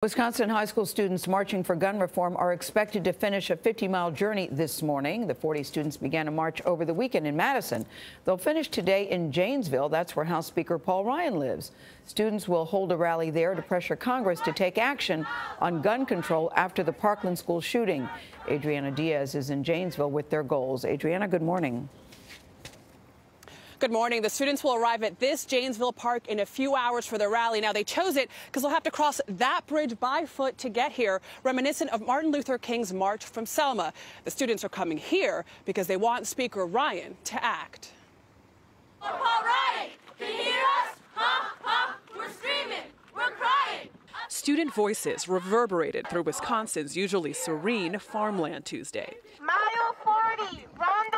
Wisconsin high school students marching for gun reform are expected to finish a 50-mile journey this morning. The 40 students began a march over the weekend in Madison. They'll finish today in Janesville. That's where House Speaker Paul Ryan lives. Students will hold a rally there to pressure Congress to take action on gun control after the Parkland school shooting. Adriana Diaz is in Janesville with their goals. Adriana, good morning. Good morning. The students will arrive at this Janesville park in a few hours for their rally. Now, they chose it because they'll have to cross that bridge by foot to get here, reminiscent of Martin Luther King's march from Selma. The students are coming here because they want Speaker Ryan to act. Paul Ryan, can you hear us? Huh? Huh? We're screaming. We're crying. Student voices reverberated through Wisconsin's usually serene farmland Tuesday. Mile 40, Ronda.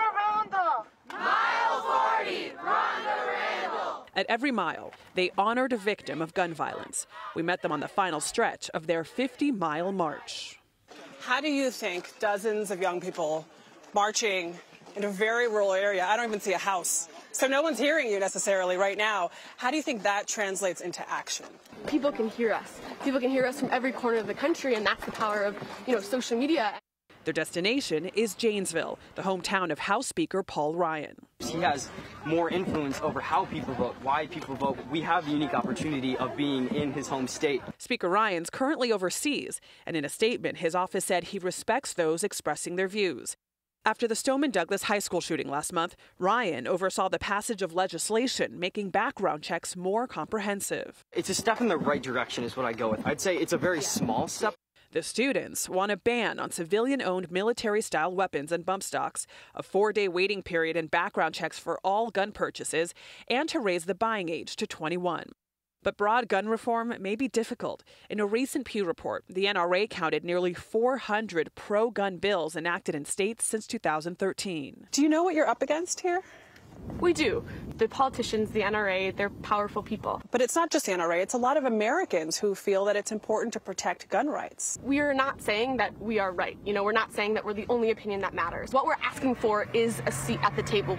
Mile 40, Ronda. At every mile, they honored a victim of gun violence. We met them on the final stretch of their 50-mile march. How do you think dozens of young people marching in a very rural area, I don't even see a house, so no one's hearing you necessarily right now, how do you think that translates into action? People can hear us. People can hear us from every corner of the country, and that's the power of, social media. Their destination is Janesville, the hometown of House Speaker Paul Ryan. He has more influence over how people vote, why people vote. We have the unique opportunity of being in his home state. Speaker Ryan's currently overseas, and in a statement, his office said he respects those expressing their views. After the Stoneman Douglas High School shooting last month, Ryan oversaw the passage of legislation making background checks more comprehensive. It's a step in the right direction is what I go with. I'd say it's a very small step. The students want a ban on civilian-owned military-style weapons and bump stocks, a 4-day waiting period and background checks for all gun purchases, and to raise the buying age to 21. But broad gun reform may be difficult. In a recent Pew report, the NRA counted nearly 400 pro-gun bills enacted in states since 2013. Do you know what you're up against here? We do. The politicians, the NRA, they're powerful people. But it's not just the NRA. It's a lot of Americans who feel that it's important to protect gun rights. We are not saying that we are right. We're not saying that we're the only opinion that matters. What we're asking for is a seat at the table.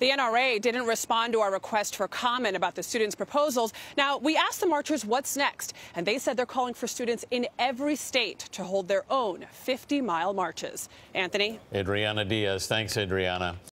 The NRA didn't respond to our request for comment about the students' proposals. Now, we asked the marchers what's next, and they said they're calling for students in every state to hold their own 50-mile marches. Anthony? Adriana Diaz. Thanks, Adriana.